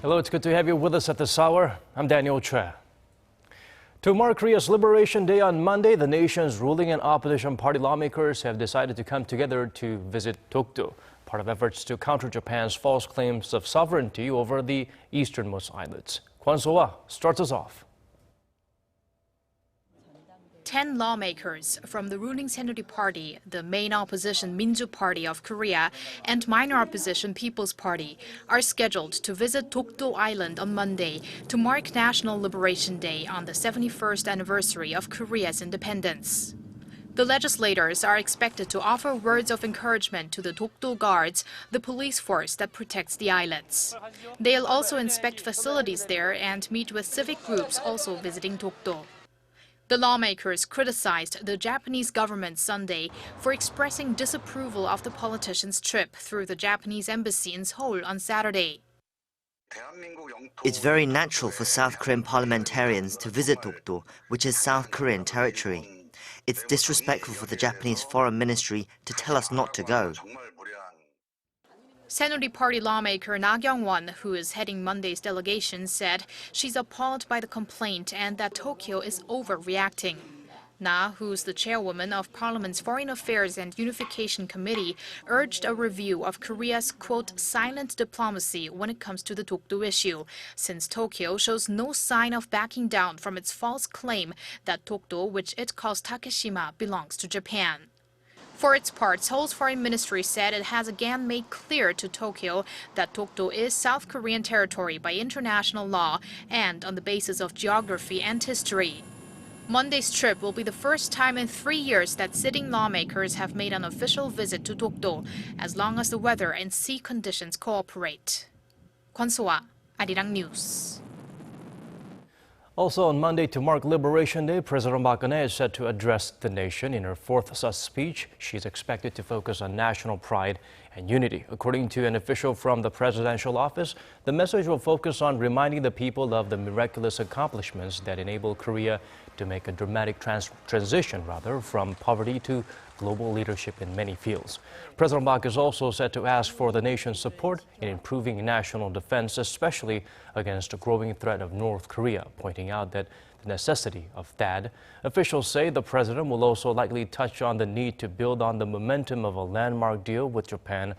Hello, it's good to have you with us at this hour. I'm Daniel Choi. To mark Korea's Liberation Day on Monday, the nation's ruling and opposition party lawmakers have decided to come together to visit Dokdo, part of efforts to counter Japan's false claims of sovereignty over the easternmost islets. Kwon So-ah starts us off. 10 lawmakers from the ruling Saenuri Party, the main opposition Minju Party of Korea, and minor opposition People's Party are scheduled to visit Dokdo Island on Monday to mark National Liberation Day on the 71st anniversary of Korea's independence. The legislators are expected to offer words of encouragement to the Dokdo Guards, the police force that protects the islets. They'll also inspect facilities there and meet with civic groups also visiting Dokdo. The lawmakers criticized the Japanese government Sunday for expressing disapproval of the politician's trip through the Japanese embassy in Seoul on Saturday. It's very natural for South Korean parliamentarians to visit Dokdo, which is South Korean territory. It's disrespectful for the Japanese Foreign Ministry to tell us not to go. Saenuri Party lawmaker Na Kyung-won, who is heading Monday's delegation, said she's appalled by the complaint and that Tokyo is overreacting. Na, who's the chairwoman of Parliament's Foreign Affairs and Unification Committee, urged a review of Korea's, quote, silent diplomacy when it comes to the Dokdo issue, since Tokyo shows no sign of backing down from its false claim that Dokdo, which it calls Takeshima, belongs to Japan. For its part, Seoul's foreign ministry said it has again made clear to Tokyo that Dokdo is South Korean territory by international law and on the basis of geography and history. Monday's trip will be the first time in 3 years that sitting lawmakers have made an official visit to Dokdo, as long as the weather and sea conditions cooperate. Kwon So-ah, Arirang News. Also on Monday, to mark Liberation Day, President Park Geun-hye is set to address the nation. In her fourth such speech, she's expected to focus on national pride and unity. According to an official from the presidential office, the message will focus on reminding the people of the miraculous accomplishments that enable Korea to make a dramatic transition from poverty to global leadership in many fields. President Park is also set to ask for the nation's support in improving national defense, especially against a growing threat of North Korea, pointing out that the necessity of THAAD. Officials say the president will also likely touch on the need to build on the momentum of a landmark deal with Japan,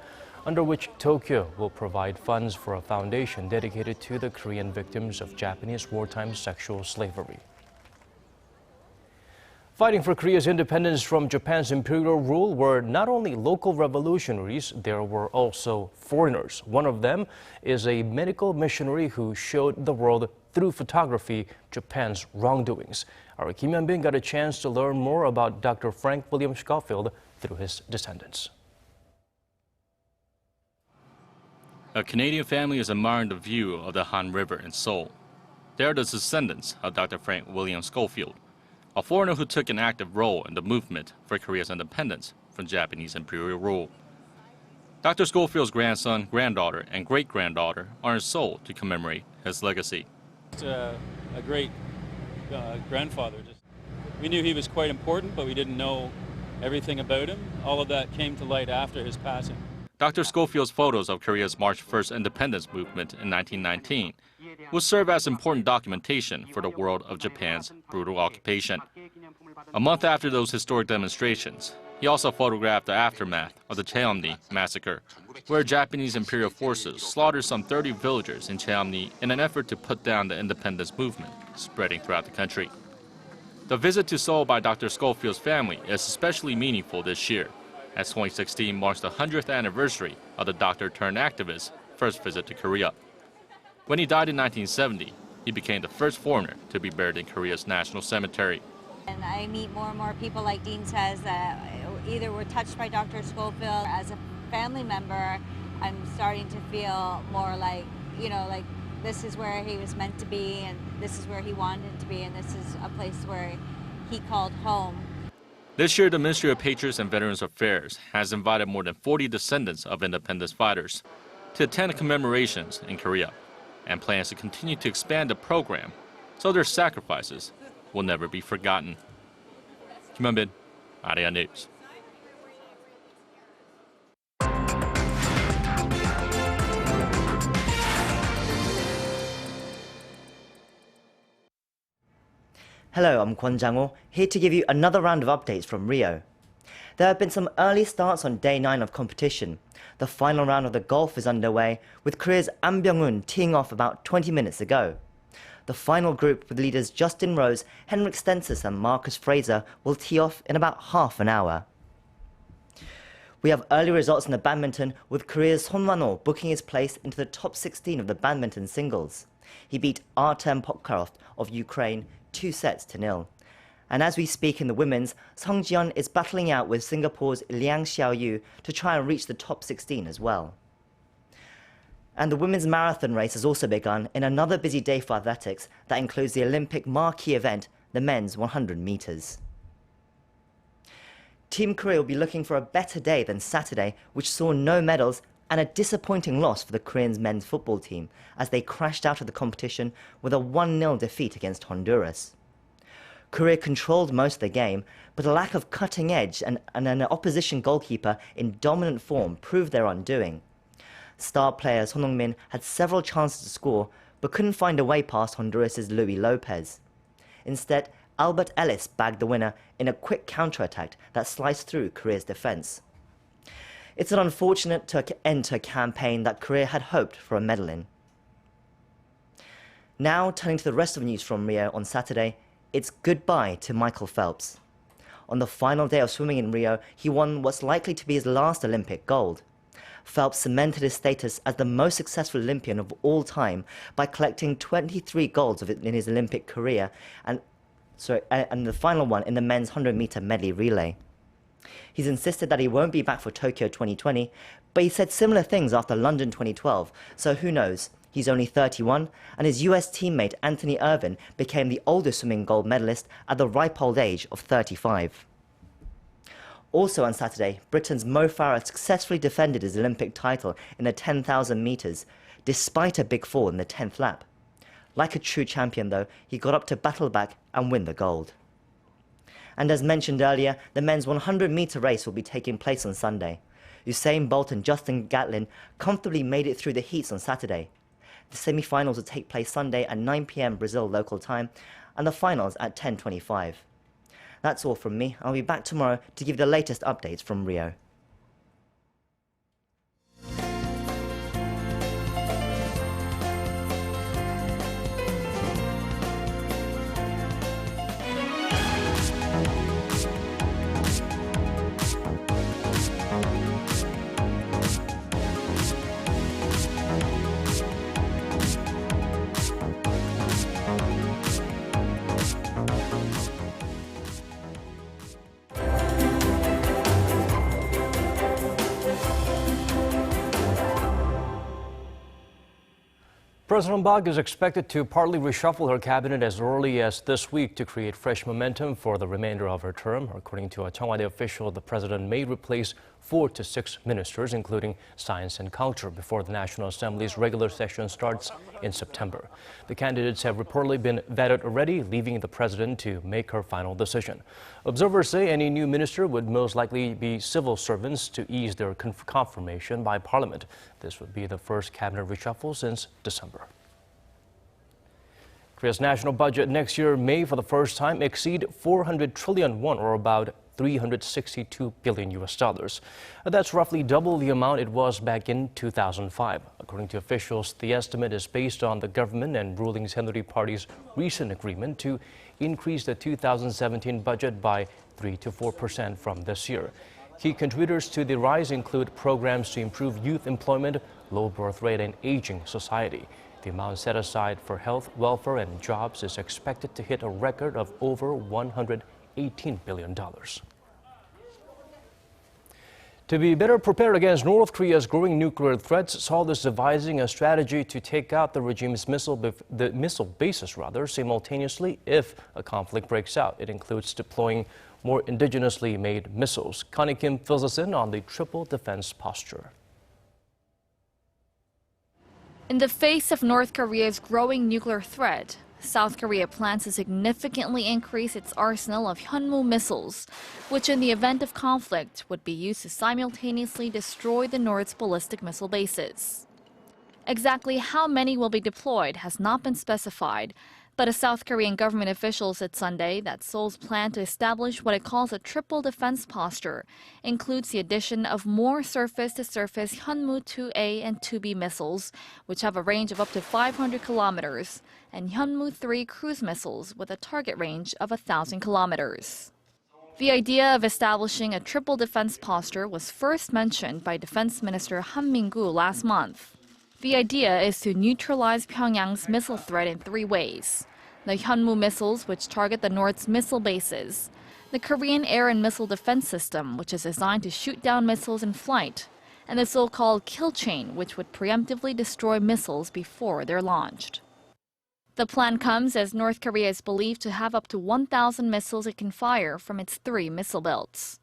under which Tokyo will provide funds for a foundation dedicated to the Korean victims of Japanese wartime sexual slavery. Fighting for Korea's independence from Japan's imperial rule were not only local revolutionaries, there were also foreigners. One of them is a medical missionary who showed the world through photography Japan's wrongdoings. Our Kim Hyun-bin got a chance to learn more about Dr. Frank William Schofield through his descendants. A Canadian family is admiring the view of the Han River in Seoul. They are the descendants of Dr. Frank William Schofield, a foreigner who took an active role in the movement for Korea's independence from Japanese imperial rule. Dr. Schofield's grandson, granddaughter, and great-granddaughter are in Seoul to commemorate his legacy. It's a great grandfather. We knew he was quite important, but we didn't know everything about him. All of that came to light after his passing. Dr. Schofield's photos of Korea's March 1st independence movement in 1919 will serve as important documentation for the world of Japan's brutal occupation. A month after those historic demonstrations, he also photographed the aftermath of the Cheomni massacre, where Japanese imperial forces slaughtered some 30 villagers in Cheomni in an effort to put down the independence movement spreading throughout the country. The visit to Seoul by Dr. Schofield's family is especially meaningful this year, as 2016 marks the 100th anniversary of the doctor-turned-activist's first visit to Korea. When he died in 1970, he became the first foreigner to be buried in Korea's national cemetery. And I meet more and more people, like Dean says, that either were touched by Dr. Schofield. As a family member, I'm starting to feel more like, like this is where he was meant to be, and this is where he wanted to be, and this is a place where he called home. This year, the Ministry of Patriots and Veterans Affairs has invited more than 40 descendants of independence fighters to attend commemorations in Korea, and plans to continue to expand the program so their sacrifices will never be forgotten. Kim Hyun-bin, Arirang News. Hello, I'm Kwon Jang-ho, here to give you another round of updates from Rio. There have been some early starts on day 9 of competition. The final round of the golf is underway, with Korea's An Byung-un teeing off about 20 minutes ago. The final group, with leaders Justin Rose, Henrik Stensis and Marcus Fraser, will tee off in about half an hour. We have early results in the badminton, with Korea's Hyunmoo booking his place into the top 16 of the badminton singles. He beat Artem Podkarov of Ukraine 2-0. And as we speak in the women's, Sung Ji-yeon is battling out with Singapore's Liang Xiaoyu to try and reach the top 16 as well. And the women's marathon race has also begun in another busy day for athletics that includes the Olympic marquee event, the men's 100 metres. Team Korea will be looking for a better day than Saturday, which saw no medals and a disappointing loss for the Korean men's football team as they crashed out of the competition with a 1-0 defeat against Honduras. Korea controlled most of the game, but a lack of cutting edge and an opposition goalkeeper in dominant form proved their undoing. Star player Son Heung-min had several chances to score, but couldn't find a way past Honduras' Luis Lopez. Instead, Albert Ellis bagged the winner in a quick counter-attack that sliced through Korea's defence. It's an unfortunate end to a campaign that Korea had hoped for a medal in. Now, turning to the rest of the news from Rio on Saturday, it's goodbye to Michael Phelps. On the final day of swimming in Rio, he won what's likely to be his last Olympic gold. Phelps cemented his status as the most successful Olympian of all time by collecting 23 golds in his Olympic career, and the final one in the men's 100-metre medley relay. He's insisted that he won't be back for Tokyo 2020, but he said similar things after London 2012, so who knows? He's only 31, and his US teammate Anthony Irvin became the oldest swimming gold medalist at the ripe old age of 35. Also on Saturday, Britain's Mo Farah successfully defended his Olympic title in the 10,000 metres, despite a big fall in the 10th lap. Like a true champion though, he got up to battle back and win the gold. And as mentioned earlier, the men's 100-metre race will be taking place on Sunday. Usain Bolt and Justin Gatlin comfortably made it through the heats on Saturday. The semi-finals will take place Sunday at 9 p.m. Brazil local time, and the finals at 10:25. That's all from me. I'll be back tomorrow to give you the latest updates from Rio. President Park is expected to partly reshuffle her cabinet as early as this week to create fresh momentum for the remainder of her term. According to a Cheongwade official, the president may replace 4 to 6 ministers, including science and culture, before the National Assembly's regular session starts in September. The candidates have reportedly been vetted already, leaving the president to make her final decision. Observers say any new minister would most likely be civil servants to ease their confirmation by Parliament. This would be the first cabinet reshuffle since December. Korea's national budget next year may, for the first time, exceed 400 trillion won, or about $362 billion. That's roughly double the amount it was back in 2005. According to officials, the estimate is based on the government and ruling Saenuri Party's recent agreement to increase the 2017 budget by 3 to 4% from this year. Key contributors to the rise include programs to improve youth employment, low birth rate, and aging society. The amount set aside for health, welfare, and jobs is expected to hit a record of over $118 billion. To be better prepared against North Korea's growing nuclear threats, Seoul is devising a strategy to take out the regime's missile bases simultaneously if a conflict breaks out. It includes deploying more indigenously made missiles. Connie Kim fills us in on the triple defense posture. In the face of North Korea's growing nuclear threat, South Korea plans to significantly increase its arsenal of Hyunmoo missiles, which in the event of conflict would be used to simultaneously destroy the North's ballistic missile bases. Exactly how many will be deployed has not been specified, But a South Korean government official said Sunday that Seoul's plan to establish what it calls a triple defense posture includes the addition of more surface-to-surface Hyunmoo 2A and 2B missiles, which have a range of up to 500 kilometers, and Hyunmoo 3 cruise missiles with a target range of 1,000 kilometers. The idea of establishing a triple defense posture was first mentioned by Defense Minister Han Min-gu last month. The idea is to neutralize Pyongyang's missile threat in 3 ways. The Hyunmoo missiles, which target the North's missile bases. The Korean air and missile defense system, which is designed to shoot down missiles in flight. And the so-called kill chain, which would preemptively destroy missiles before they're launched. The plan comes as North Korea is believed to have up to 1,000 missiles it can fire from its 3 missile belts.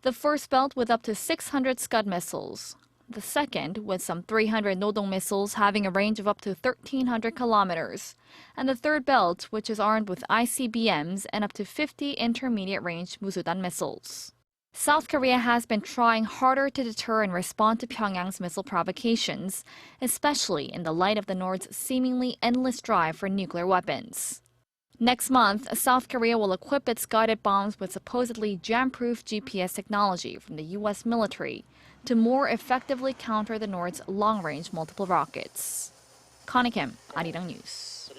The first belt with up to 600 Scud missiles. The second with some 300 Nodong missiles having a range of up to 1,300 kilometers. And the third belt, which is armed with ICBMs and up to 50 intermediate-range Musudan missiles. South Korea has been trying harder to deter and respond to Pyongyang's missile provocations, especially in the light of the North's seemingly endless drive for nuclear weapons. Next month, South Korea will equip its guided bombs with supposedly jam-proof GPS technology from the U.S. military to more effectively counter the North's long-range multiple rockets. Connie Kim, Arirang News.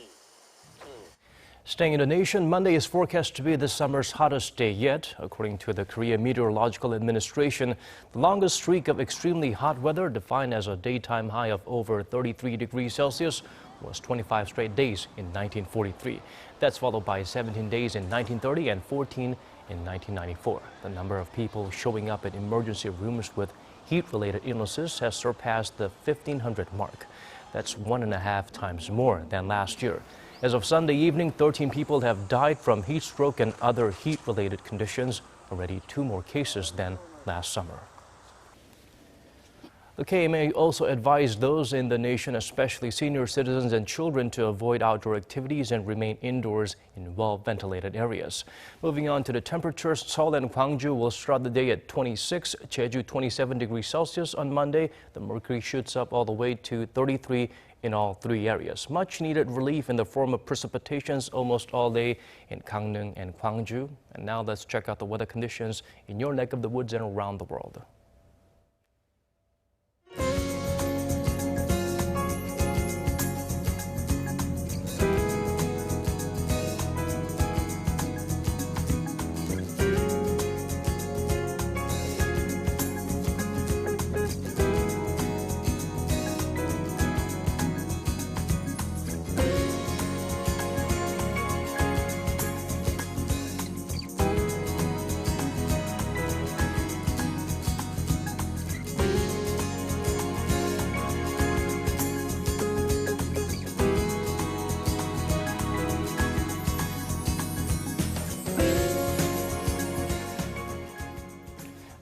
Staying in the nation, Monday is forecast to be this summer's hottest day yet. According to the Korea Meteorological Administration, the longest streak of extremely hot weather, defined as a daytime high of over 33 degrees Celsius, was 25 straight days in 1943. That's followed by 17 days in 1930 and 14 in 1994. The number of people showing up at emergency rooms with heat-related illnesses has surpassed the 1,500 mark. That's 1.5 times more than last year. As of Sunday evening, 13 people have died from heat stroke and other heat-related conditions, already 2 more cases than last summer. The KMA also advised those in the nation, especially senior citizens and children, to avoid outdoor activities and remain indoors in well-ventilated areas. Moving on to the temperatures, Seoul and Gwangju will start the day at 26, Jeju 27 degrees Celsius on Monday. The mercury shoots up all the way to 33 in all 3 areas. Much needed relief in the form of precipitations almost all day in Gangneung and Gwangju. And now let's check out the weather conditions in your neck of the woods and around the world.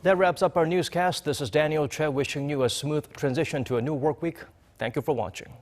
That wraps up our newscast. This is Daniel Che wishing you a smooth transition to a new work week. Thank you for watching.